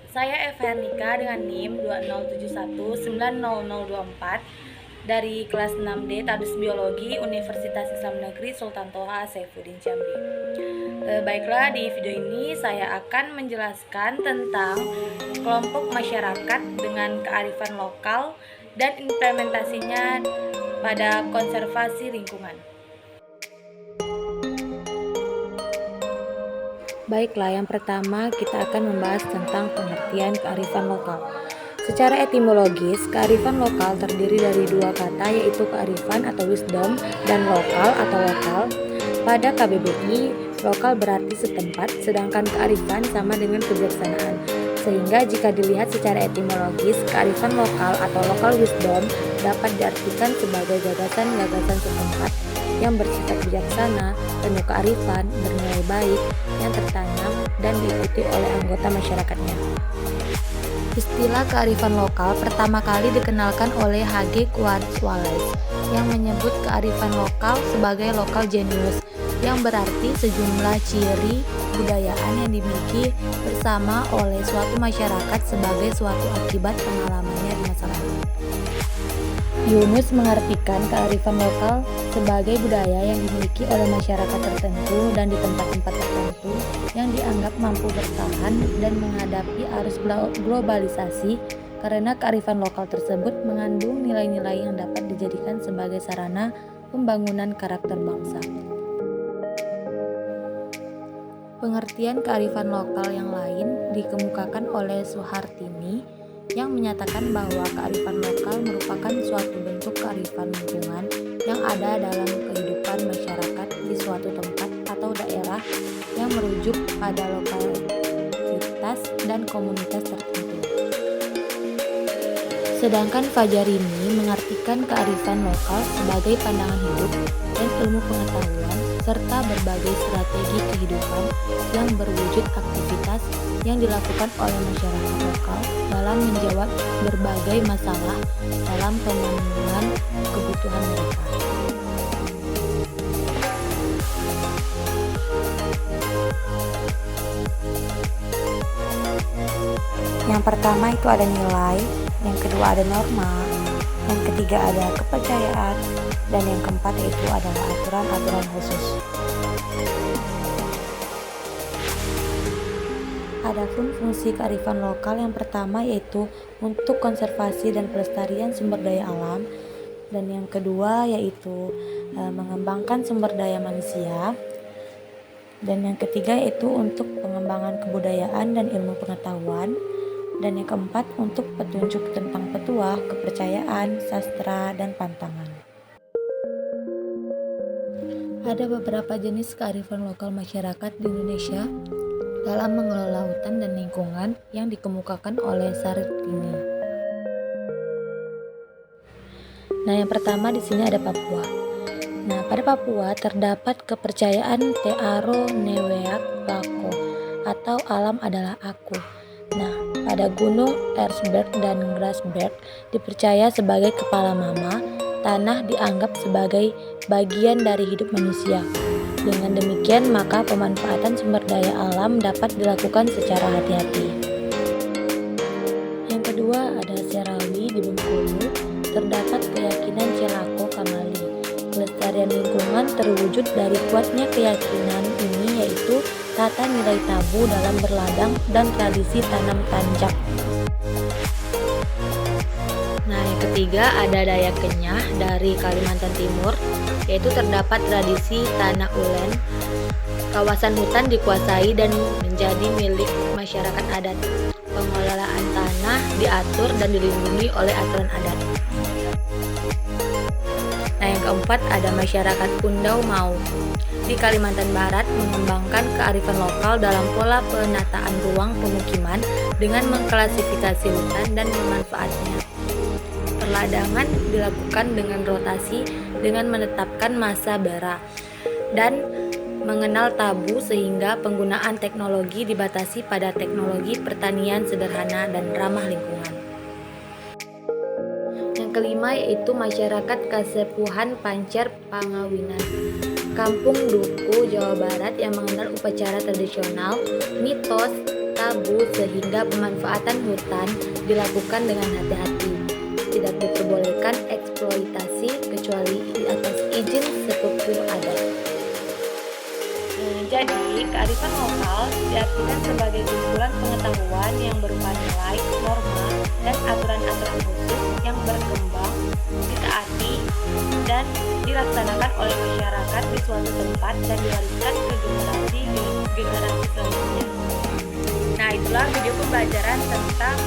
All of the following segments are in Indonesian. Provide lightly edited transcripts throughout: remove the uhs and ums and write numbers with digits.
Saya Eva Hernika dengan NIM 2071900024 dari kelas 6D Tadus Biologi Universitas Islam Negeri Sultan Toha Saifuddin Jambi. Baiklah, di video ini saya akan menjelaskan tentang kelompok masyarakat dengan kearifan lokal dan implementasinya pada konservasi lingkungan. Baiklah, yang pertama kita akan membahas tentang pengertian kearifan lokal. Secara etimologis, kearifan lokal terdiri dari dua kata, yaitu kearifan atau wisdom dan lokal atau lokal. Pada KBBI, lokal berarti setempat, sedangkan kearifan sama dengan kebijaksanaan. Sehingga jika dilihat secara etimologis, kearifan lokal atau local wisdom dapat diartikan sebagai gagasan-gagasan setempat yang bersifat bijaksana, penuh kearifan, bernilai baik, yang tertanam dan diikuti oleh anggota masyarakatnya. Istilah kearifan lokal pertama kali dikenalkan oleh H.G. Quartz Wallace yang menyebut kearifan lokal sebagai local genius, yang berarti sejumlah ciri kebudayaan yang dimiliki bersama oleh suatu masyarakat sebagai suatu akibat pengalamannya di masa lalu. Yunus mengartikan kearifan lokal sebagai budaya yang dimiliki oleh masyarakat tertentu dan di tempat-tempat tertentu yang dianggap mampu bertahan dan menghadapi arus globalisasi, karena kearifan lokal tersebut mengandung nilai-nilai yang dapat dijadikan sebagai sarana pembangunan karakter bangsa. Pengertian kearifan lokal yang lain dikemukakan oleh Suhartini yang menyatakan bahwa kearifan lokal merupakan suatu bentuk kearifan lingkungan yang ada dalam kehidupan masyarakat di suatu tempat atau daerah yang merujuk pada lokalitas dan komunitas tertentu. Sedangkan Fajarini mengartikan kearifan lokal sebagai pandangan hidup dan ilmu pengetahuan serta berbagai strategi kehidupan yang berwujud aktivitas yang dilakukan oleh masyarakat lokal dalam menjawab berbagai masalah dalam pemenuhan kebutuhan mereka. Yang pertama itu ada nilai, yang kedua ada norma, yang ketiga ada kepercayaan, dan yang keempat itu adalah aturan-aturan khusus. Adapun fungsi kearifan lokal yang pertama yaitu untuk konservasi dan pelestarian sumber daya alam, dan yang kedua yaitu mengembangkan sumber daya manusia, dan yang ketiga yaitu untuk pengembangan kebudayaan dan ilmu pengetahuan, dan yang keempat untuk petunjuk tentang petuah, kepercayaan, sastra, dan pantangan. Ada beberapa jenis kearifan lokal masyarakat di Indonesia dalam mengelola hutan dan lingkungan yang dikemukakan oleh Suhartini. Nah, yang pertama di sini ada Papua. Nah, pada Papua terdapat kepercayaan Te Aro Neweak Lako atau alam adalah aku. Nah, pada Gunung Erzberg dan Grasberg dipercaya sebagai kepala mama, tanah dianggap sebagai bagian dari hidup manusia. Dengan demikian, maka pemanfaatan sumber daya alam dapat dilakukan secara hati-hati. Yang kedua ada Serawi di Bengkulu, terdapat keyakinan Celako Kamali. Kelestarian lingkungan terwujud dari kuatnya keyakinan ini, yaitu tata nilai tabu dalam berladang dan tradisi tanam tanjak. Nah, yang ketiga ada Dayak Kenyah dari Kalimantan Timur, yaitu terdapat tradisi tanah ulen. Kawasan hutan dikuasai dan menjadi milik masyarakat adat. Pengelolaan tanah diatur dan dilindungi oleh aturan adat. Nah, yang keempat ada masyarakat Pundau Mau di Kalimantan Barat mengembangkan kearifan lokal dalam pola penataan ruang pemukiman dengan mengklasifikasi hutan dan memanfaatnya. Perladangan dilakukan dengan rotasi dengan menetapkan masa bara dan mengenal tabu, sehingga penggunaan teknologi dibatasi pada teknologi pertanian sederhana dan ramah lingkungan. Yang kelima yaitu masyarakat Kasepuhan Pancer Pangawinan, Kampung Duku, Jawa Barat, yang mengenal upacara tradisional, mitos, tabu sehingga pemanfaatan hutan dilakukan dengan hati-hati. Tidak diperbolehkan eksploitasi kecuali di atas izin sepupu adat. Jadi, kearifan lokal diartikan sebagai kumpulan pengetahuan yang berupa nilai, norma, dan aturan-aturan khusus yang berkembang, ditaati, dan dilaksanakan oleh masyarakat di suatu tempat dan diwariskan ke generasi selanjutnya. Nah, itulah video pembelajaran tentang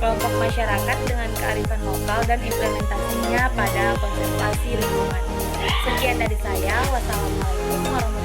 kelompok masyarakat dengan kearifan lokal dan implementasinya pada konservasi lingkungan. Sekian dari saya. Wassalamualaikum warahmatullahi wabarakatuh.